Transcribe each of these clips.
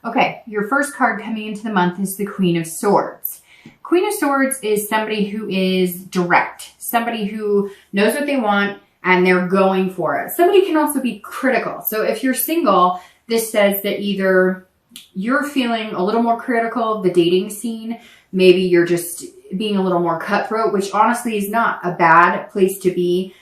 Okay, your first card coming into the month is the Queen of Swords. Queen of Swords is somebody who is direct, somebody who knows what they want and they're going for it. Somebody can also be critical. So if you're single, this says that either you're feeling a little more critical of the dating scene, maybe you're just being a little more cutthroat, which honestly is not a bad place to be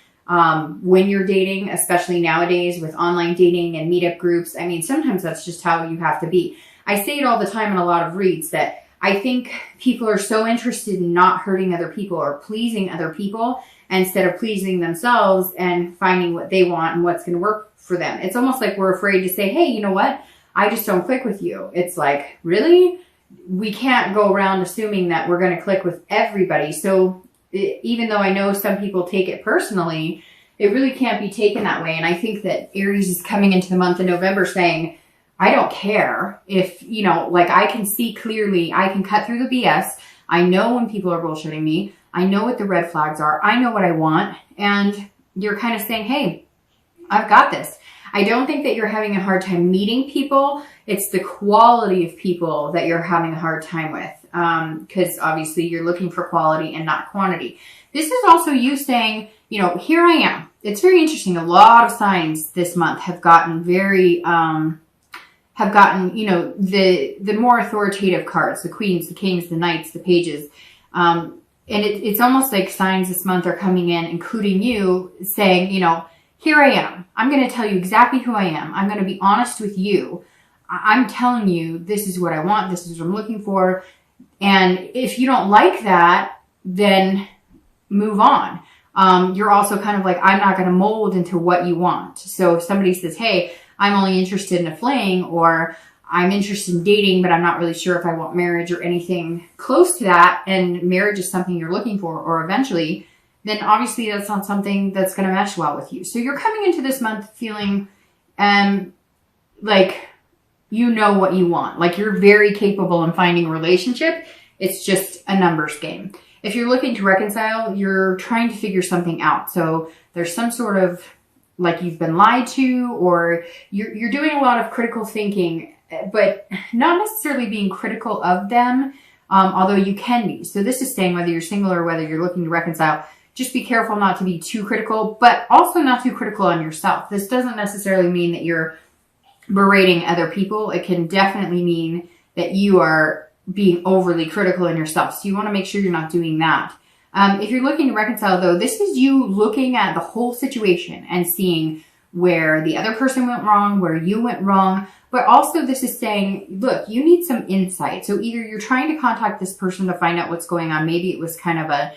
when you're dating, especially nowadays with online dating and meetup groups. I mean, sometimes that's just how you have to be. I say it all the time in a lot of reads that I think people are so interested in not hurting other people or pleasing other people instead of pleasing themselves and finding what they want and what's going to work for them. It's almost like we're afraid to say, hey, you know what? I just don't click with you. It's like, really? We can't go around assuming that we're going to click with everybody. So even though I know some people take it personally, it really can't be taken that way. And I think that Aries is coming into the month of November saying, I don't care if, you know, like I can see clearly, I can cut through the BS. I know when people are bullshitting me. I know what the red flags are. I know what I want. And you're kind of saying, hey, I've got this. I don't think that you're having a hard time meeting people. It's the quality of people that you're having a hard time with. Because obviously you're looking for quality and not quantity. This is also you saying, you know, here I am. It's very interesting. A lot of signs this month have gotten very, you know, the more authoritative cards, the queens, the kings, the knights, the pages. And it's almost like signs this month are coming in, including you, saying, you know, here I am. I'm going to tell you exactly who I am. I'm going to be honest with you. I'm telling you, this is what I want. This is what I'm looking for. And if you don't like that, then move on. You're also kind of like, I'm not going to mold into what you want. So if somebody says, hey, I'm only interested in a fling, or I'm interested in dating, but I'm not really sure if I want marriage or anything close to that, and marriage is something you're looking for, or eventually, then obviously that's not something that's going to mesh well with you. So you're coming into this month feeling like you know what you want. Like you're very capable in finding a relationship. It's just a numbers game. If you're looking to reconcile, you're trying to figure something out. So there's some sort of like you've been lied to, or you're doing a lot of critical thinking, but not necessarily being critical of them, although you can be. So this is saying whether you're single or whether you're looking to reconcile, just be careful not to be too critical, but also not too critical on yourself. This doesn't necessarily mean that you're berating other people. It can definitely mean that you are being overly critical in yourself. So you want to make sure you're not doing that. If you're looking to reconcile, though, this is you looking at the whole situation and seeing where the other person went wrong, where you went wrong. But also this is saying, look, you need some insight. So either you're trying to contact this person to find out what's going on. Maybe it was kind of a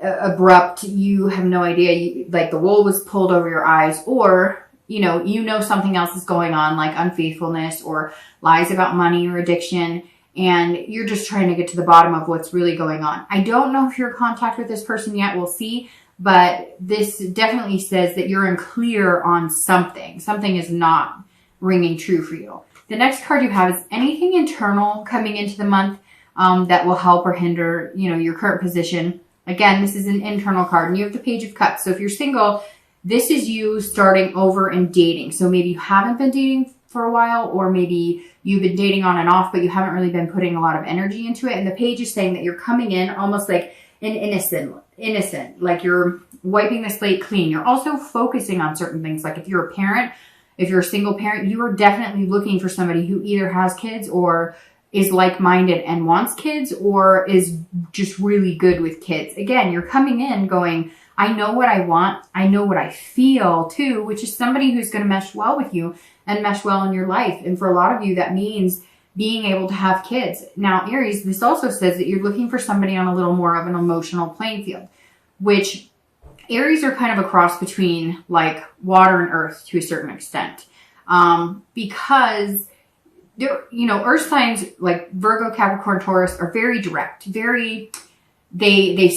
abrupt, you have no idea, like the wool was pulled over your eyes, or you know something else is going on, like unfaithfulness or lies about money or addiction, and you're just trying to get to the bottom of what's really going on. I don't know if you're in contact with this person yet. We'll see. But this definitely says that you're unclear on something. Something is not ringing true for you. The next card you have is anything internal coming into the month that will help or hinder, your current position. Again, this is an internal card, and you have the Page of Cups. So if you're single, this is you starting over and dating. So maybe you haven't been dating for a while, or maybe you've been dating on and off, but you haven't really been putting a lot of energy into it. And the page is saying that you're coming in almost like an innocent, like you're wiping the slate clean. You're also focusing on certain things. Like if you're a parent, if you're a single parent, you are definitely looking for somebody who either has kids or is like-minded and wants kids, or is just really good with kids. Again, you're coming in going, I know what I want. I know what I feel too, which is somebody who's going to mesh well with you and mesh well in your life. And for a lot of you, that means being able to have kids. Now, Aries, this also says that you're looking for somebody on a little more of an emotional playing field, which Aries are kind of a cross between like water and earth to a certain extent. Because earth signs like Virgo, Capricorn, Taurus are very direct, they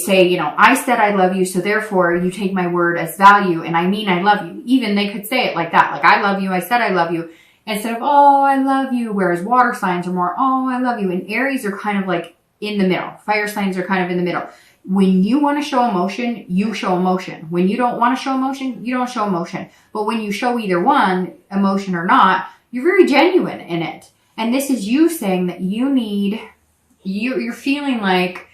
say, I said I love you, so therefore you take my word as value, and I mean I love you. Even they could say it like that, like I love you, I said I love you, instead of, oh, I love you. Whereas water signs are more, oh, I love you. And Aries are kind of like in the middle. Fire signs are kind of in the middle. When you want to show emotion, you show emotion. When you don't want to show emotion, you don't show emotion. But when you show either one, emotion or not, you're very genuine in it. And this is you saying that you're feeling like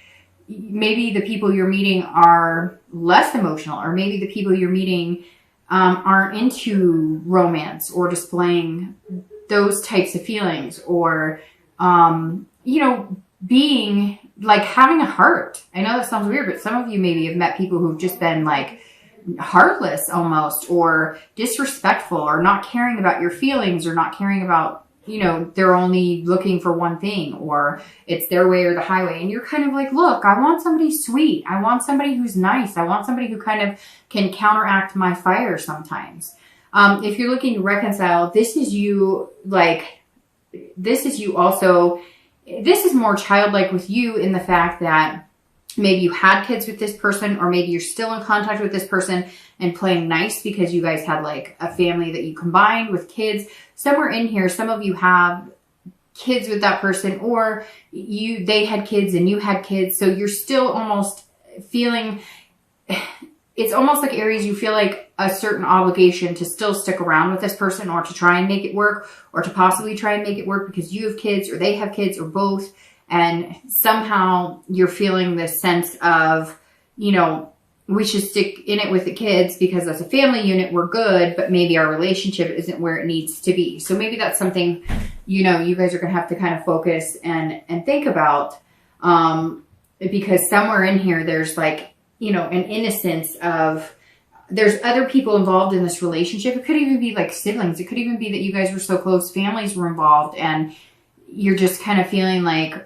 maybe the people you're meeting are less emotional, or maybe the people you're meeting aren't into romance or displaying those types of feelings, or, being like having a heart. I know that sounds weird, but some of you maybe have met people who've just been like heartless almost, or disrespectful, or not caring about your feelings, or not caring about, they're only looking for one thing, or it's their way or the highway. And you're kind of like, look, I want somebody sweet. I want somebody who's nice. I want somebody who kind of can counteract my fire sometimes. If you're looking to reconcile, this is you also, this is more childlike with you in the fact that maybe you had kids with this person, or maybe you're still in contact with this person and playing nice because you guys had like a family that you combined with kids. Somewhere in here, some of you have kids with that person, or they had kids and you had kids. So you're still almost feeling, it's almost like Aries, you feel like a certain obligation to still stick around with this person, or to try and make it work, or to possibly try and make it work because you have kids or they have kids, or both. And somehow you're feeling this sense of, we should stick in it with the kids because as a family unit, we're good, but maybe our relationship isn't where it needs to be. So maybe that's something, you guys are going to have to kind of focus and think about, because somewhere in here, there's like, an innocence of, there's other people involved in this relationship. It could even be like siblings. It could even be that you guys were so close, families were involved, and you're just kind of feeling like,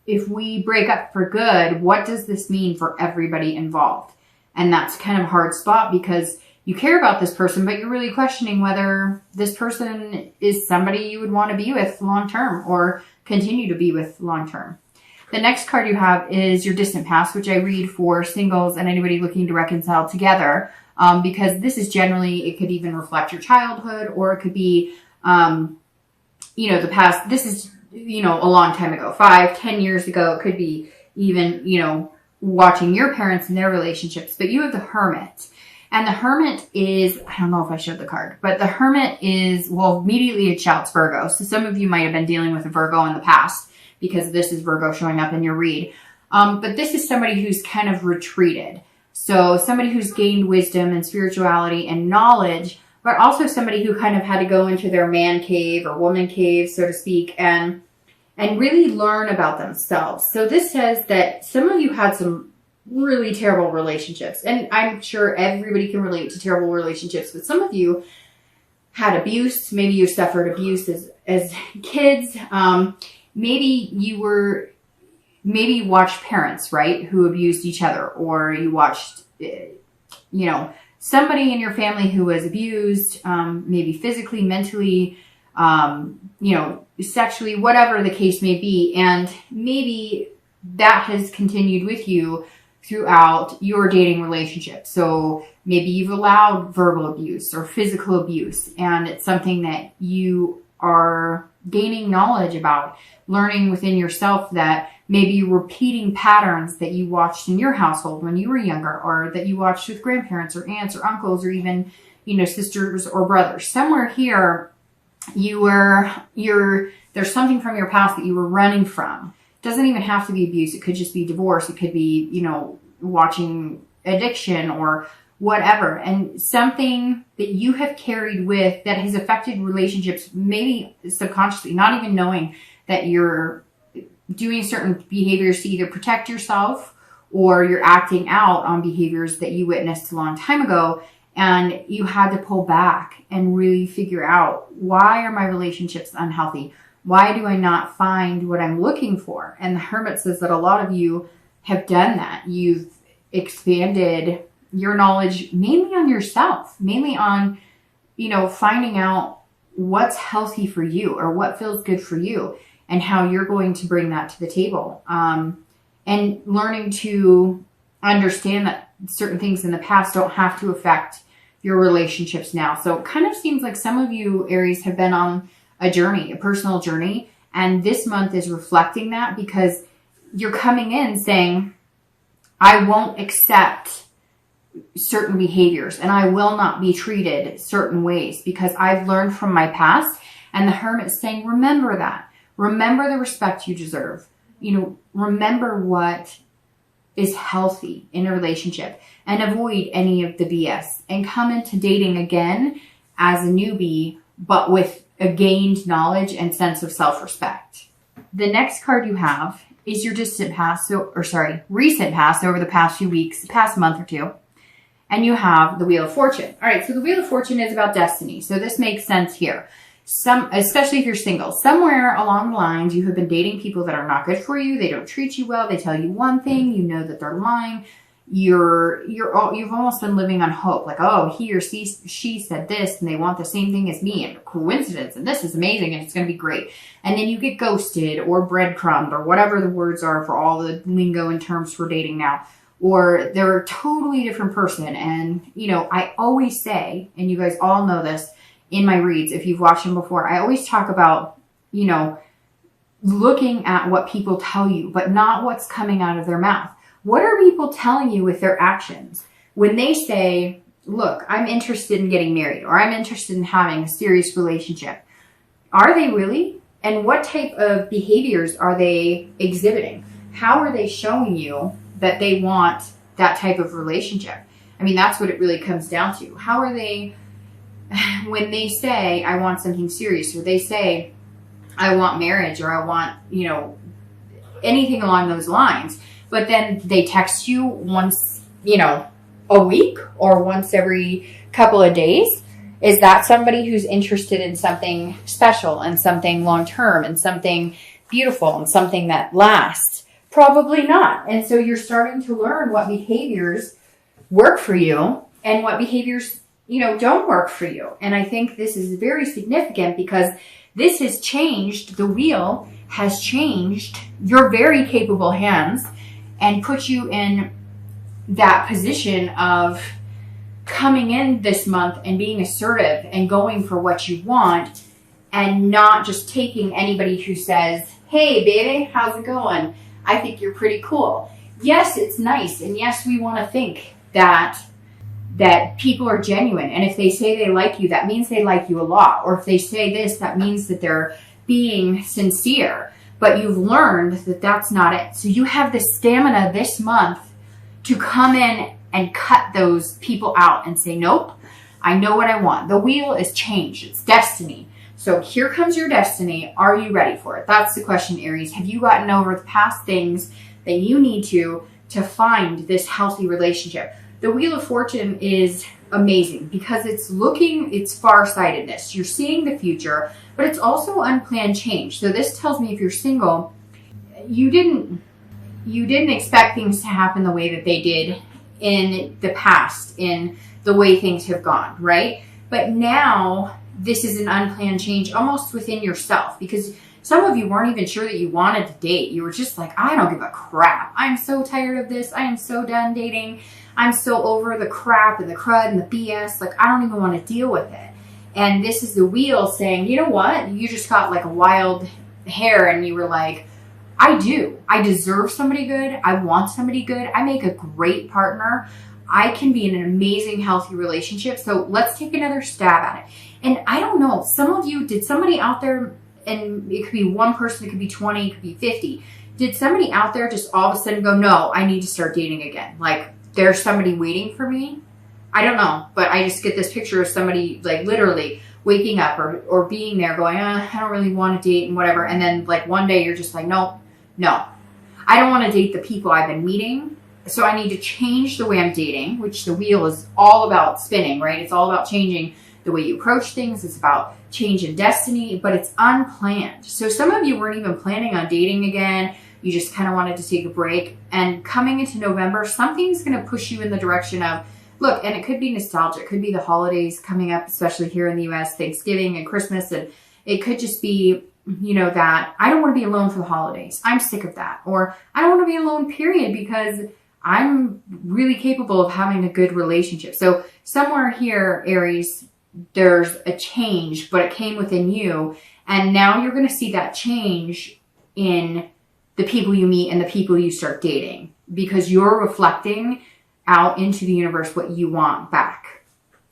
if we break up for good, what does this mean for everybody involved? And that's kind of a hard spot because you care about this person, but you're really questioning whether this person is somebody you would want to be with long-term or continue to be with long-term. The next card you have is your distant past, which I read for singles and anybody looking to reconcile together, because this is generally, it could even reflect your childhood, or it could be, the past. This is, a long time ago, 5-10 years ago. It could be even, watching your parents and their relationships. But you have the Hermit. And the Hermit is, I don't know if I showed the card, but the Hermit is, well, immediately it shouts Virgo. So some of you might have been dealing with a Virgo in the past because this is Virgo showing up in your read. But this is somebody who's kind of retreated. So somebody who's gained wisdom and spirituality and knowledge, but also somebody who kind of had to go into their man cave or woman cave, so to speak, and really learn about themselves. So this says that some of you had some really terrible relationships, and I'm sure everybody can relate to terrible relationships, but some of you had abuse. Maybe you suffered abuse as kids. Maybe you watched parents, right, who abused each other, or you watched, somebody in your family who was abused, maybe physically, mentally, sexually, whatever the case may be. And maybe that has continued with you throughout your dating relationship. So maybe you've allowed verbal abuse or physical abuse, and it's something that you are gaining knowledge about, learning within yourself that maybe you're repeating patterns that you watched in your household when you were younger, or that you watched with grandparents or aunts or uncles, or even, sisters or brothers. Somewhere here, there's something from your past that you were running from. It doesn't even have to be abuse. It could just be divorce. It could be, watching addiction or whatever. And something that you have carried with that has affected relationships, maybe subconsciously, not even knowing that you're doing certain behaviors to either protect yourself, or you're acting out on behaviors that you witnessed a long time ago. And you had to pull back and really figure out, why are my relationships unhealthy? Why do I not find what I'm looking for? And the Hermit says that a lot of you have done that. You've expanded your knowledge mainly on yourself, mainly on, finding out what's healthy for you or what feels good for you, and how you're going to bring that to the table. And learning to understand that certain things in the past don't have to affect your relationships now. So it kind of seems like some of you, Aries, have been on a journey, a personal journey. And this month is reflecting that, because you're coming in saying, I won't accept certain behaviors and I will not be treated certain ways because I've learned from my past And the Hermit is saying, remember that. Remember the respect you deserve. You know, remember what is healthy in a relationship and avoid any of the BS and come into dating again as a newbie, but with a gained knowledge and sense of self-respect. The next card you have is your distant past, recent past over the past few weeks, past month or two. And you have the Wheel of Fortune. All right, so the Wheel of Fortune is about destiny. So this makes sense here. Especially if you're single, somewhere along the lines, you have been dating people that are not good for you. They don't treat you well. They tell you one thing, you know that they're lying. You've almost been living on hope. Like, oh, he or she said this and they want the same thing as me, and coincidence, and this is amazing and it's going to be great. And then you get ghosted or breadcrumbed or whatever the words are for all the lingo and terms for dating now. Or they're a totally different person. And, you know, I always say, and you guys all know this, in my reads, if you've watched them before, I always talk about, you know, looking at what people tell you, but not what's coming out of their mouth. What are people telling you with their actions? When they say, look, I'm interested in getting married, or I'm interested in having a serious relationship, are they really? And what type of behaviors are they exhibiting? How are they showing you that they want that type of relationship? I mean, that's what it really comes down to. How are they, when they say, I want something serious, or they say, I want marriage, or I want, you know, anything along those lines, but then they text you once, you know, a week or once every couple of days, is that somebody who's interested in something special and something long-term and something beautiful and something that lasts? Probably not. And so you're starting to learn what behaviors work for you and what behaviors, you know, don't work for you. And I think this is very significant because this has changed, the wheel has changed your very capable hands and put you in that position of coming in this month and being assertive and going for what you want and not just taking anybody who says, hey, baby, how's it going? I think you're pretty cool. Yes, it's nice. And yes, we want to think that people are genuine. And if they say they like you, that means they like you a lot. Or if they say this, that means that they're being sincere. But you've learned that that's not it. So you have the stamina this month to come in and cut those people out and say, nope, I know what I want. The wheel is change. It's destiny. So here comes your destiny. Are you ready for it? That's the question, Aries. Have you gotten over the past things that you need to find this healthy relationship? The Wheel of Fortune is amazing because it's farsightedness. You're seeing the future, but it's also unplanned change. So this tells me if you're single, you didn't expect things to happen the way that they did in the past, in the way things have gone, right? But now this is an unplanned change almost within yourself, because some of you weren't even sure that you wanted to date. You were just like, I don't give a crap. I'm so tired of this. I am so done dating. I'm so over the crap and the crud and the BS. Like, I don't even want to deal with it. And this is the wheel saying, you know what? You just got like a wild hair and you were like, I do. I deserve somebody good. I want somebody good. I make a great partner. I can be in an amazing, healthy relationship. So let's take another stab at it. And I don't know, some of you, did somebody out there, and it could be one person, it could be 20, it could be 50. Did somebody out there just all of a sudden go, no, I need to start dating again? Like, there's somebody waiting for me? I don't know, but I just get this picture of somebody like literally waking up or being there going, I don't really want to date and whatever. And then like one day you're just like, no, I don't want to date the people I've been meeting. So I need to change the way I'm dating, which the wheel is all about spinning, right? It's all about changing the way you approach things. It's about change in destiny, but it's unplanned. So some of you weren't even planning on dating again. You just kind of wanted to take a break. And coming into November, something's going to push you in the direction of, look, and it could be nostalgia. It could be the holidays coming up, especially here in the US, Thanksgiving and Christmas. And it could just be, you know, that I don't want to be alone for the holidays. I'm sick of that. Or I don't want to be alone, period, because I'm really capable of having a good relationship. So somewhere here, Aries, there's a change, but it came within you. And now you're going to see that change in the people you meet and the people you start dating, because you're reflecting out into the universe what you want back.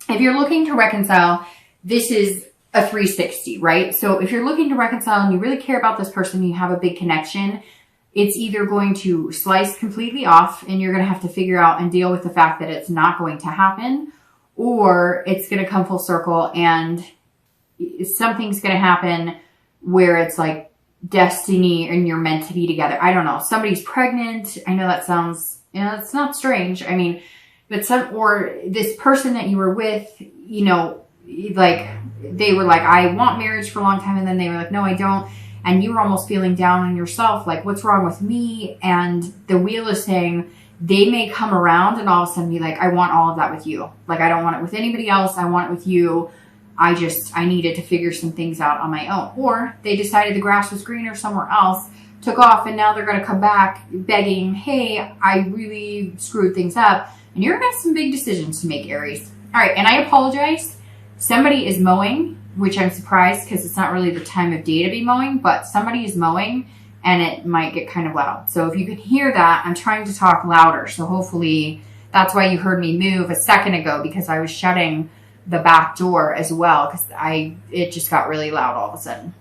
If you're looking to reconcile, this is a 360, right? So if you're looking to reconcile and you really care about this person, you have a big connection, it's either going to slice completely off and you're going to have to figure out and deal with the fact that it's not going to happen, or it's going to come full circle and something's going to happen where it's like destiny and you're meant to be together. I don't know. Somebody's pregnant. I know that sounds, it's not strange. I mean, but or this person that you were with, like they were like, I want marriage for a long time. And then they were like, no, I don't. And you were almost feeling down on yourself. Like, what's wrong with me? And the wheel is saying they may come around and all of a sudden be like, I want all of that with you. Like, I don't want it with anybody else. I want it with you. I needed to figure some things out on my own. Or they decided the grass was greener somewhere else, took off, and now they're going to come back begging, hey, I really screwed things up. And you're going to have some big decisions to make, Aries. All right, and I apologize. Somebody is mowing, which I'm surprised because it's not really the time of day to be mowing, but somebody is mowing and it might get kind of loud. So if you can hear that, I'm trying to talk louder. So hopefully that's why you heard me move a second ago, because I was shutting the back door as well because it just got really loud all of a sudden.